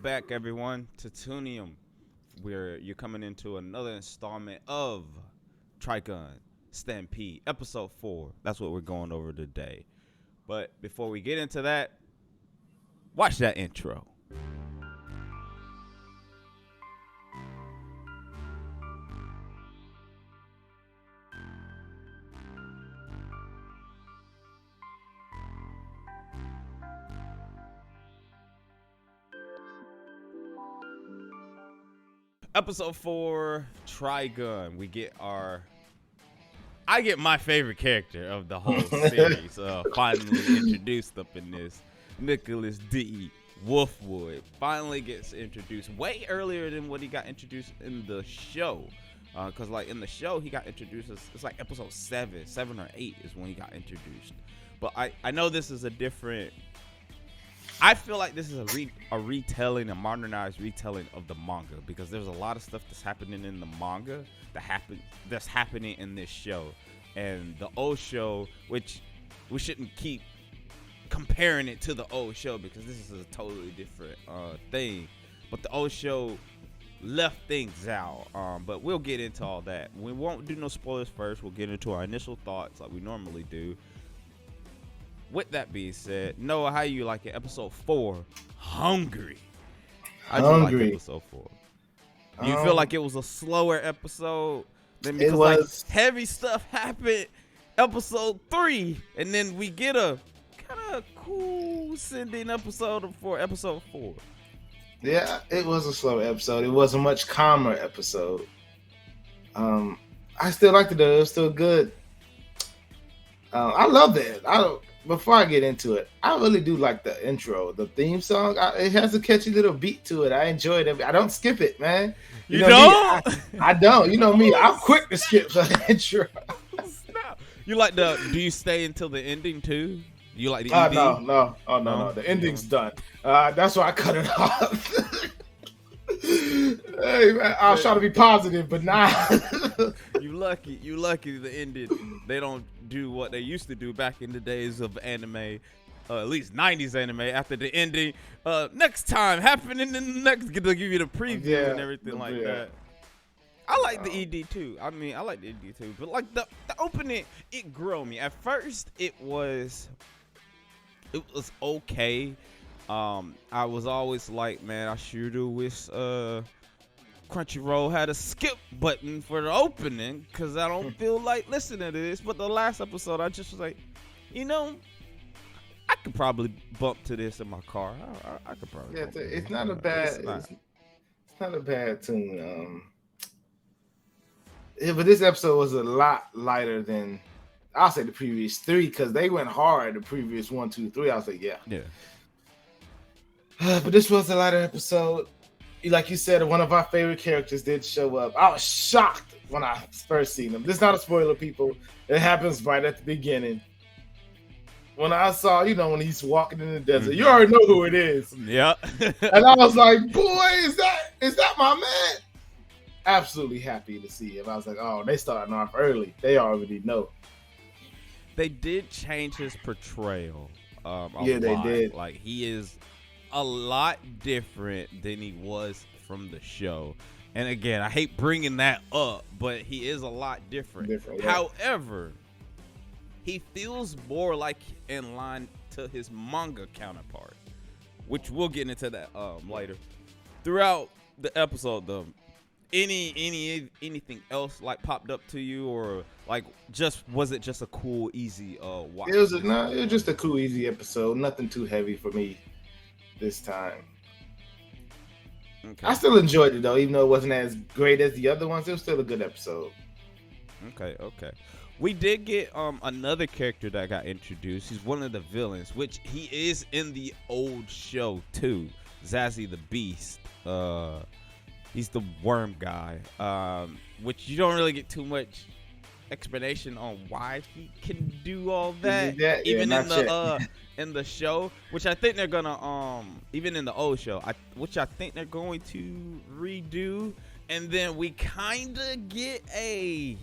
back, everyone, to Toonium, where you're coming into another installment of Trigun Stampede, episode 4. That's what we're going over today. But before we get into that, watch that intro. Episode 4, Trigun. I get my favorite character of the whole series. Finally introduced up in this. Nicholas D. WOLFWOOD finally gets introduced way earlier than what he got introduced in the show. Because like in the show, he got introduced it's like episode 7 or 8 is when he got introduced. But I know this is a different. I feel like this is a retelling, a modernized retelling of the manga, because there's a lot of stuff that's happening in the manga that's happening in this show. And the old show, which we shouldn't keep comparing it to the old show because this is a totally different thing. But the old show left things out. But we'll get into all that. We won't do no spoilers first. We'll get into our initial thoughts like we normally do. With that being said, Noah, how you like it? Episode 4, Hungry. How you like episode 4? Do you feel like it was a slower episode? Because it was. Like, heavy stuff happened episode 3, and then we get a kind of cool sending episode for episode 4. Yeah, it was a slow episode. It was a much calmer episode. I still liked it though. It was still good. I love that. Before I get into it, I really do like the intro, the theme song. It has a catchy little beat to it. I enjoy it. I don't skip it, man. You know don't? I don't. You know me. I'm quick to skip the intro. You like do you stay until the ending too? You like the ending? No. Oh, no. The ending's done. That's why I cut it off. Hey, man, I was trying to be positive, but nah. You lucky. The ending. They don't do what they used to do back in the days of anime, at least 90s anime. After the ending, next time happening in the next, they'll give you the preview and everything like that. I like the ED too. I like the ED too. But like the opening, it grew on me. At first, it was okay. I was always like, man, I sure do wish Crunchyroll had a skip button for the opening, because I don't feel like listening to this. But the last episode, I just was like, I could probably bump to this in my car. I could probably. Yeah, it's not a bad. It's not a bad tune. Yeah, but this episode was a lot lighter than I'll say the previous 3, because they went hard. The previous 1, 2, 3, I was like, yeah. But this was a lighter episode. Like you said, one of our favorite characters did show up. I was shocked when I first seen him. This is not a spoiler, people. It happens right at the beginning. When I saw, when he's walking in the desert, you already know who it is. Yeah. And I was like, boy, is that my man? Absolutely happy to see him. I was like, oh, they starting off early. They already know. They did change his portrayal. They did. Like, he is a lot different than he was from the show. And again, I hate bringing that up, but he is a lot different. Yeah. However, he feels more like in line to his manga counterpart, which we'll get into that later. Throughout the episode, though, anything else like popped up to you, or like was it just a cool, easy watch? It was just a cool, easy episode. Nothing too heavy for me this time. Okay. I still enjoyed it though, even though it wasn't as great as the other ones. It was still a good episode. Okay. We did get another character that got introduced. He's one of the villains, which he is in the old show too. Zazie the Beast. He's the worm guy, which you don't really get too much explanation on why he can do all that. Even in the show, which I think they're gonna even in the old show, which I think they're going to redo, and then we kind of get I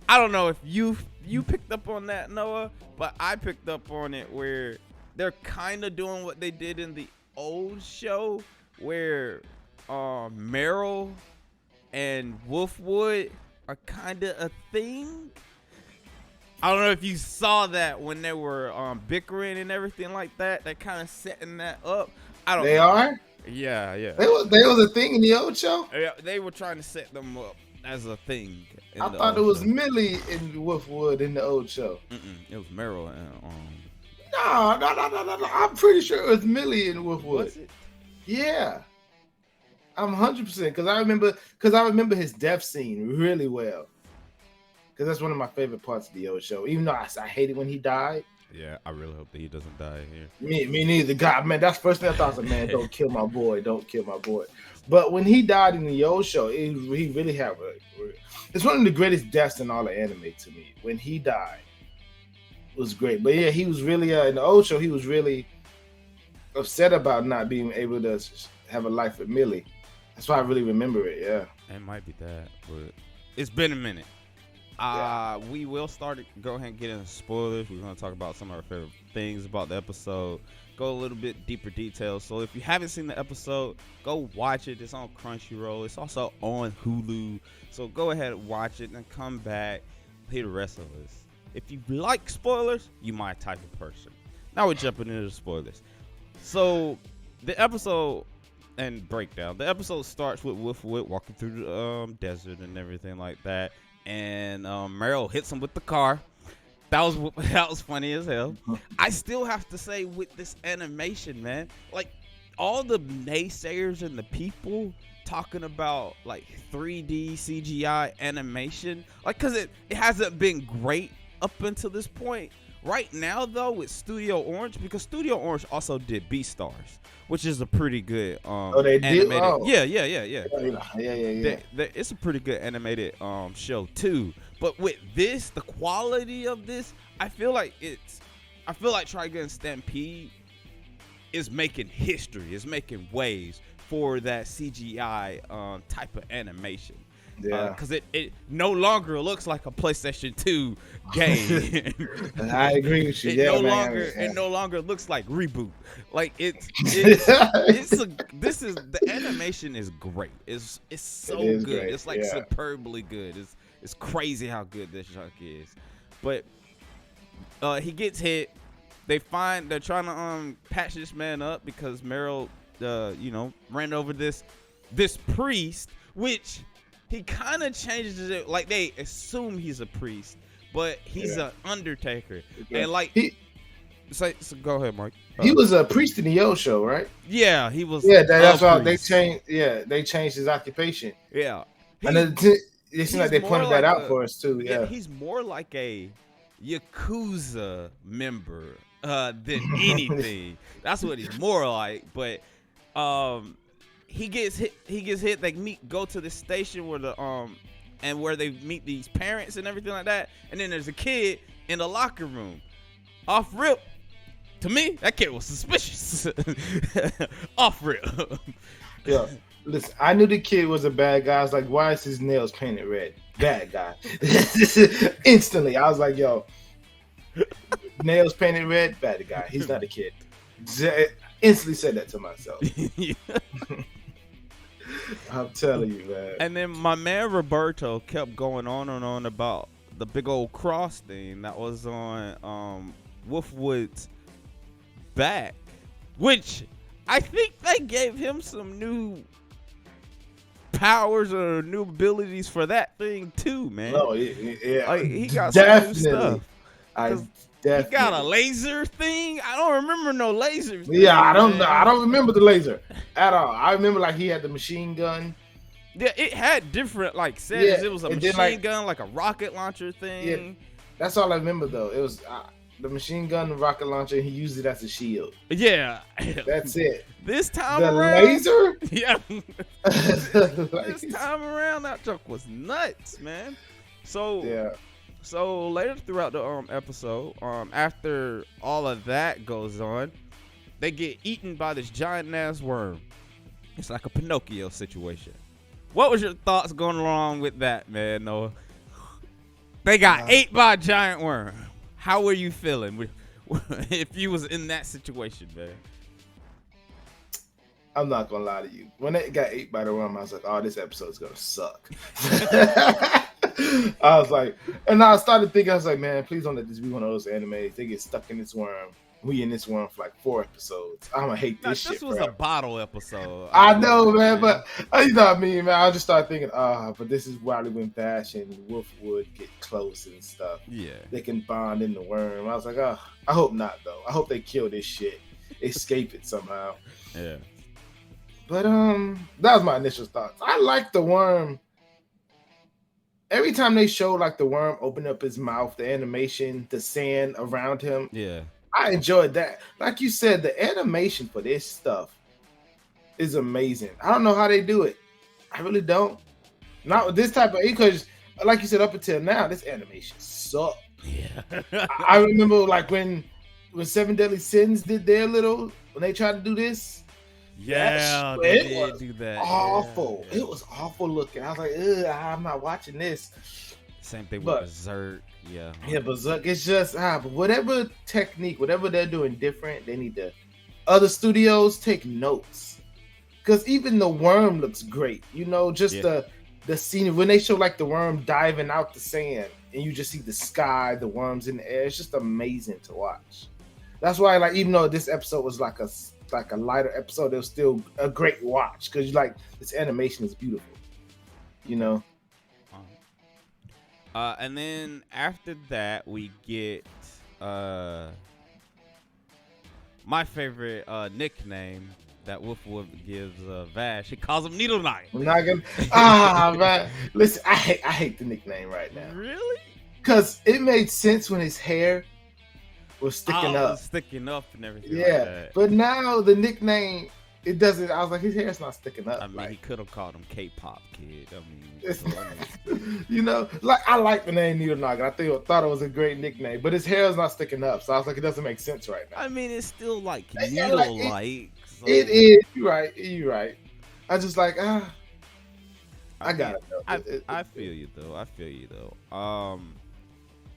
don't know if you picked up on that, Noah, but I picked up on it where they're kind of doing what they did in the old show, where Meryl and Wolfwood are kind of a thing. I don't know if you saw that when they were bickering and everything like that. They're kind of setting that up. I don't know. They are? Yeah. They was a thing in the old show? Yeah, they were trying to set them up as a thing. I thought it was Millie in Wolfwood in the old show. It was Meryl and No. I'm pretty sure it was Millie in Wolfwood. Was it? Yeah. I'm 100% because I remember his death scene really well. Because that's one of my favorite parts of the old show. Even though I hated when he died. Yeah, I really hope that he doesn't die here. Me neither. God, man, that's the first thing I thought. I was like, man, don't kill my boy. Don't kill my boy. But when he died in the old show, he really had it's one of the greatest deaths in all of anime to me. When he died, it was great. But yeah, he was really in the old show. He was really upset about not being able to have a life with Millie. That's why I really remember it. Yeah, it might be that, but it's been a minute. We will go ahead and get into spoilers. We're going to talk about some of our favorite things about the episode, go a little bit deeper details. So if you haven't seen the episode, go watch it. It's on Crunchyroll. It's also on Hulu. So go ahead and watch it and come back, hear the rest of us. If you like spoilers, you my type of person. Now we're jumping into the spoilers. So the episode and breakdown. The episode starts with Wolfwood walking through the desert and everything like that. And Meryl hits him with the car. That was funny as hell. I still have to say with this animation, man, like all the naysayers and the people talking about like 3D CGI animation, like because it hasn't been great up until this point. Right now though, with Studio Orange, because Studio Orange also did Beastars, which is a pretty good they animated. did? Oh. Yeah. It's a pretty good animated show too. But with this, the quality of this, I feel like Trigun Stampede is making history, is making waves for that CGI type of animation. Yeah, because it no longer looks like a PlayStation 2 game. I agree with you. It no longer looks like Reboot. Like the animation is great. It's so good. Great. It's like superbly good. It's crazy how good this junk is. But he gets hit. They're trying to patch this man up because Meryl ran over this priest, which he kind of changes it. Like they assume he's a priest, but he's an undertaker. Yeah. And like so go ahead, Mike. He was a priest in the Yo show, right? Yeah, he was. Yeah, that's why they changed. Yeah, they changed his occupation. Yeah, and it seems like they pointed that out for us too. Yeah, he's more like a Yakuza member than anything. That's what he's more like. But he gets hit. They go to the station where where they meet these parents and everything like that. And then there's a kid in the locker room. Off rip, to me, that kid was suspicious. Off rip. Yeah, listen, I knew the kid was a bad guy. I was like, why is his nails painted red? Bad guy. Instantly, I was like, yo, nails painted red, bad guy. He's not a kid. Instantly said that to myself. I'm telling you, man. And then my man Roberto kept going on and on about the big old cross thing that was on Wolfwood's back, which I think they gave him some new powers or new abilities for that thing too, man. Oh yeah, like he got some new stuff. Definitely. He got a laser thing. I don't remember no lasers. Yeah, I don't know. I don't remember the laser at all. I remember like he had the machine gun. Yeah, it had different like settings. Yeah, it was a machine gun, like a rocket launcher thing. Yeah, that's all I remember though. It was the machine gun, the rocket launcher. And he used it as a shield. Yeah, that's it. This time the around, laser. Yeah, this time around, that joke was nuts, man. So yeah. So later throughout the episode, after all of that goes on, they get eaten by this giant ass worm. It's like a Pinocchio situation. What was your thoughts going along with that, man, Noah? They got ate by a giant worm. How were you feeling if you was in that situation, man? I'm not gonna lie to you. When it got ate by the worm, I was like, "Oh, this episode's gonna suck." I was like, and I started thinking, I was like, "Man, please don't let this be one of those animes. They get stuck in this worm. We in this worm for like 4 episodes. I'm gonna hate this shit." This was forever. a bottle episode. I know, man, but you know what I mean, man. I just started thinking, but this is probably when Vash and Wolfwood get close and stuff. Yeah, they can bond in the worm. I was like, I hope not though. I hope they kill this shit, escape it somehow. Yeah. But that was my initial thoughts. I like the worm. Every time they show like the worm open up his mouth, the animation, the sand around him. Yeah. I enjoyed that. Like you said, the animation for this stuff is amazing. I don't know how they do it. I really don't. Not with this type of, because like you said, up until now, this animation sucked. Yeah. I remember like when Seven Deadly Sins did their little, when they tried to do this. Yeah, they did do that. Awful. Yeah. It was awful looking. I was like, ugh, I'm not watching this. Same thing with Berserk. Yeah. Yeah, Berserk. It's just but whatever technique, whatever they're doing different, they need to other studios take notes. Because even the worm looks great. You know, just the scene when they show like the worm diving out the sand and you just see the sky, the worms in the air. It's just amazing to watch. That's why, like, even though this episode was like a lighter episode, it was still a great watch because like this animation is beautiful. You know. And then after that, we get my favorite nickname that Wolfwood gives Vash. He calls him Needle Knife. I'm not gonna. Man, listen, I hate the nickname right now. Really? Because it made sense when his hair was sticking up, and everything. Yeah, like that. But now the nickname, it doesn't. I was like, his hair's not sticking up. I mean, like, he could have called him K-pop kid. I mean, you know, like I like the name Needle Noggin. I thought it was a great nickname, but his hair is not sticking up, so I was like, it doesn't make sense right now. I mean, it's still like needle-like. So. It is. You're right. You're right. I just like I got it. I feel you though.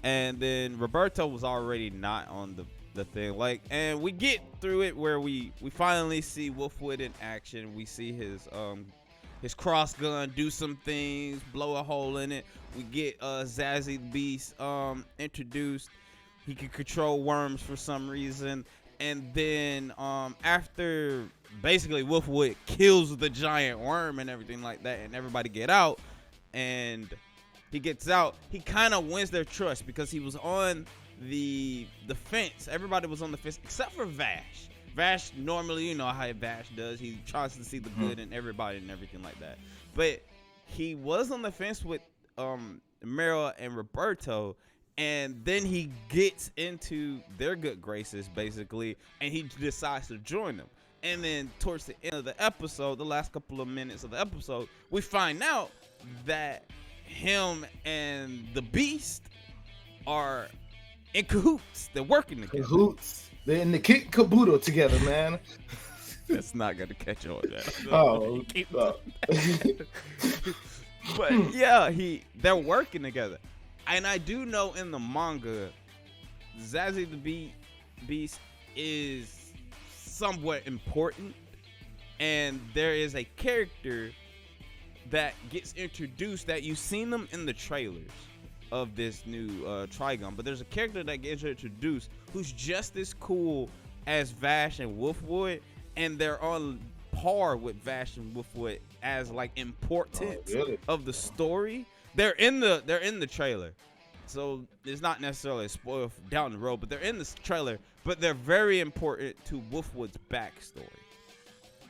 And then Roberto was already not on the thing. Like, and we get through it where we finally see Wolfwood in action. We see his cross gun do some things, blow a hole in it. We get Zazzy the Beast introduced. He can control worms for some reason. And then after basically Wolfwood kills the giant worm and everything like that, and everybody get out, and he gets out, he kind of wins their trust because he was on the fence. Everybody was on the fence except for Vash. Vash normally, you know how Vash does. He tries to see the good in everybody and everything like that. But he was on the fence with Meryl and Roberto, and then he gets into their good graces basically, and he decides to join them. And then towards the end of the episode, the last couple of minutes of the episode, we find out that him and the Beast are in cahoots. They're working together. Cahoots. They're in the kick caboodle together, man. That's not gonna catch on that. Oh. But yeah, they're working together. And I do know in the manga, Zazzy the Beast is somewhat important. And there is a character that gets introduced that you've seen them in the trailers of this new Trigun, but there's a character that gets introduced who's just as cool as Vash and Wolfwood, and they're on par with Vash and Wolfwood as like importance of the story. They're in the trailer, so it's not necessarily a spoil down the road, but they're in this trailer, but they're very important to Wolfwood's backstory.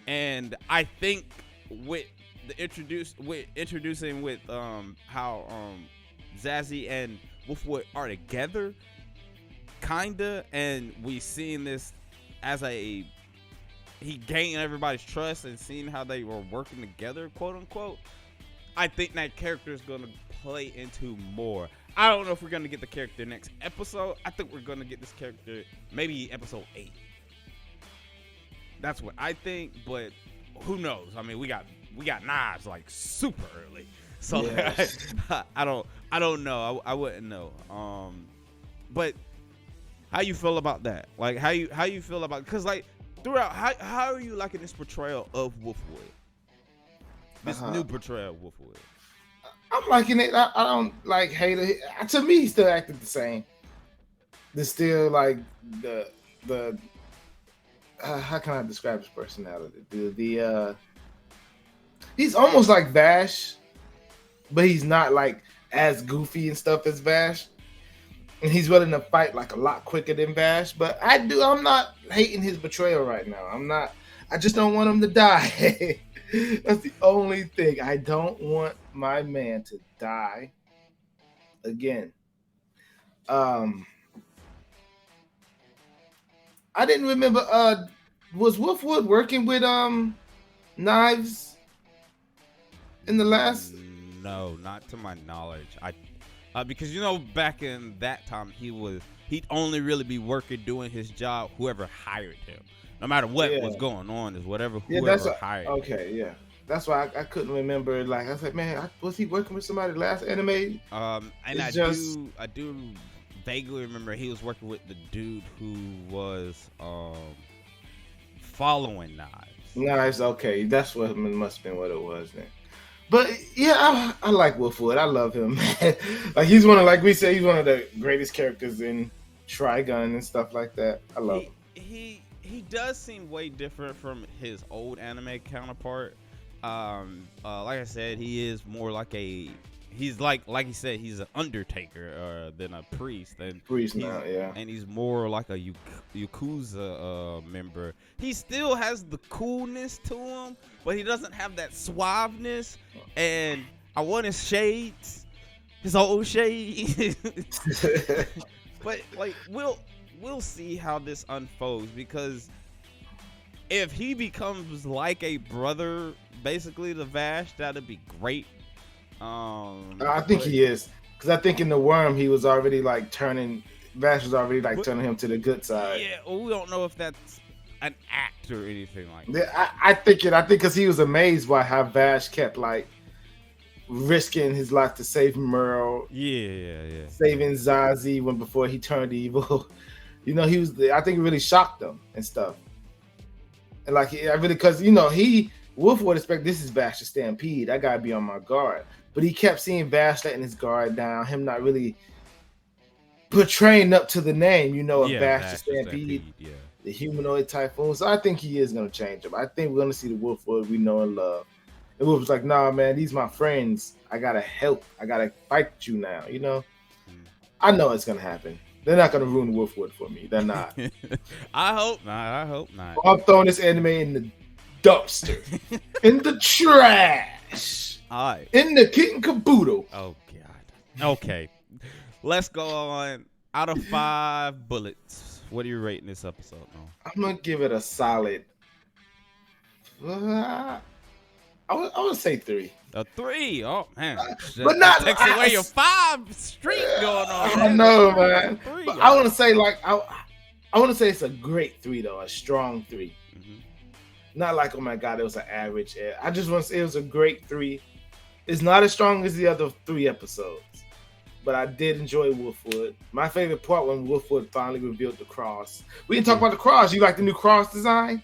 And I think with introducing with how Zazzy and Wolfwood are together, kinda, and we seeing this as he gained everybody's trust and seeing how they were working together, quote unquote. I think that character is gonna play into more. I don't know if we're gonna get the character next episode. I think we're gonna get this character maybe episode 8. That's what I think, but who knows? I mean, we got knives like super early, so yes. I don't know. I wouldn't know. But how you feel about that? Like how you feel about, because like throughout, how are you liking this portrayal of Wolfwood? This new portrayal of Wolfwood. I'm liking it. I don't like hate it. To me, he still acted the same. There's still like the how can I describe his personality? He's almost like Vash, but he's not like as goofy and stuff as Vash. And he's willing to fight like a lot quicker than Vash. But I'm not hating his betrayal right now. I just don't want him to die. That's the only thing. I don't want my man to die again. I didn't remember. Was WOLFWOOD working with Knives in the last? No, not to my knowledge. Because back in that time he'd only really be working doing his job. Whoever hired him, no matter what was going on, is whoever hired. Okay, yeah. That's why I couldn't remember. Like I said, man, was he working with somebody last anime? And I do vaguely remember he was working with the dude who was following Knives. Knives, okay, that's what must have been what it was then. But yeah, I like WOLFWOOD. I love him, man. Like he's one of the greatest characters in Trigun and stuff like that. I love him. He does seem way different from his old anime counterpart. Like I said, he is more like he's like you said, he's an undertaker than a priest. And Now, yeah. And he's more like a Yakuza member. He still has the coolness to him, but he doesn't have that suaveness. And I want his shades, his old shades. But like we'll see how this unfolds, because if he becomes like a brother, basically to Vash, that'd be great. I think he is, because I think in the Worm he was already like Vash was already like turning him to the good side. Yeah, well, we don't know if that's an act or anything like that. Yeah, I think because he was amazed by how Vash kept like risking his life to save Merle. Yeah. Saving Zazie before he turned evil. I think it really shocked him and stuff. And like because Wolf would expect this is Vash Stampede. I gotta be on my guard. But he kept seeing Vash letting his guard down, him not really portraying up to the name, of Vash Stampede, the humanoid typhoon. So I think he is gonna change him. I think we're gonna see the WOLFWOOD we know and love. And Wolf was like, nah, man, these my friends. I gotta help. I gotta fight you now, I know it's gonna happen. They're not gonna ruin WOLFWOOD for me. They're not. I hope not. I'm throwing this anime in the dumpster. In the trash. All right. In the kitten caboodle. Oh God. Okay. Let's go on. Out of 5 bullets, what are you rating this episode, Mo? I'm gonna give it a solid. I would say 3. A 3? Oh man, but not takes away your 5 streak going on. I know, man. 3, but I want to say I want to say it's a great 3 though, a strong 3. Mm-hmm. Not like, oh my God, it was an average. I just want to say it was a great 3. It's not as strong as the other 3 episodes, but I did enjoy WOLFWOOD. My favorite part when WOLFWOOD finally revealed the cross. We didn't talk about the cross. You like the new cross design?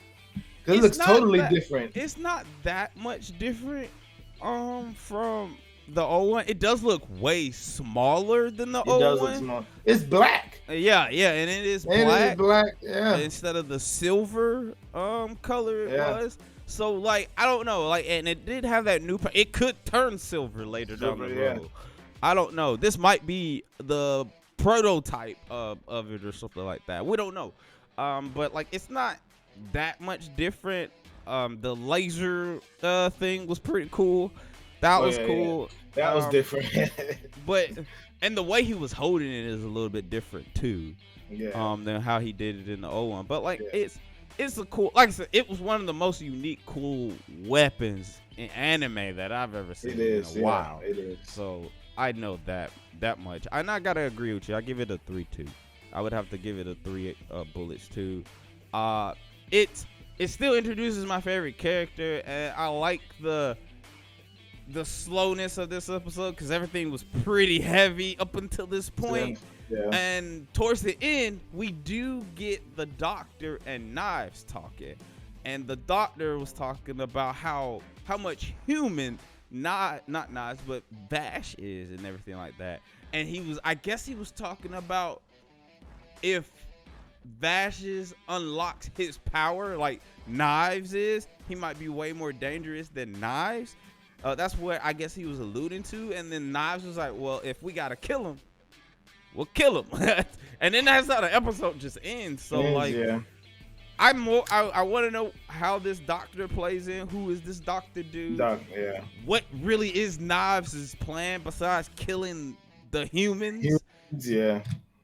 Because it looks totally different. It's not that much different from the old one. It does look way smaller than the old one. It does look small. It's black. Yeah, and it is black. And it is black, yeah. Instead of the silver color it was. So like I don't know, like, and it did have that new. It could turn silver later down the road. I don't know. This might be the prototype of it or something like that. We don't know. But like it's not that much different. The laser thing was pretty cool. That was cool. Yeah. That was different. And the way he was holding it is a little bit different too. Yeah. Than how he did it in the old one. But like it's a cool, like I said, it was one of the most unique, cool weapons in anime that I've ever seen in a while. It is. So I know that much. And I gotta agree with you. I give it a 3-2. I would have to give it a 3 bullets too. It still introduces my favorite character, and I like the the slowness of this episode because everything was pretty heavy up until this point. Yeah. And towards the end, we do get the Doctor and Knives talking. And the Doctor was talking about how much human, not Knives, but Vash is and everything like that. And I guess he was talking about if Vash's unlocks his power like Knives is, he might be way more dangerous than Knives. That's what I guess he was alluding to. And then Knives was like, well, if we got to kill him, we'll kill him. And then that's how the episode just ends. So I want to know how this Doctor plays in. Who is this Doctor dude? What really is Knives' plan besides killing the humans?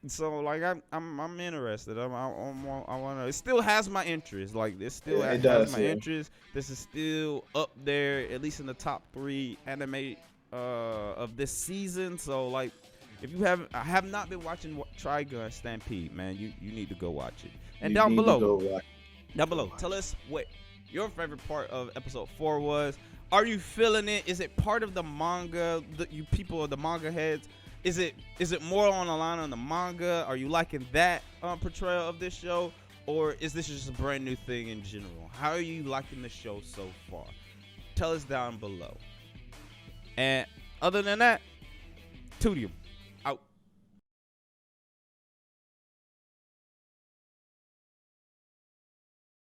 So like I'm interested. I want to. It still has my interest. Like this still has my interest. This is still up there, at least in the top 3 anime of this season. So like. If you have not been watching Trigun Stampede, man, you need to go watch it. And down below, tell us what your favorite part of episode 4 was. Are you feeling it? Is it part of the manga? You people are the manga heads. Is it more on the line on the manga? Are you liking that portrayal of this show, or is this just a brand new thing in general? How are you liking the show so far? Tell us down below. And other than that, Toonium.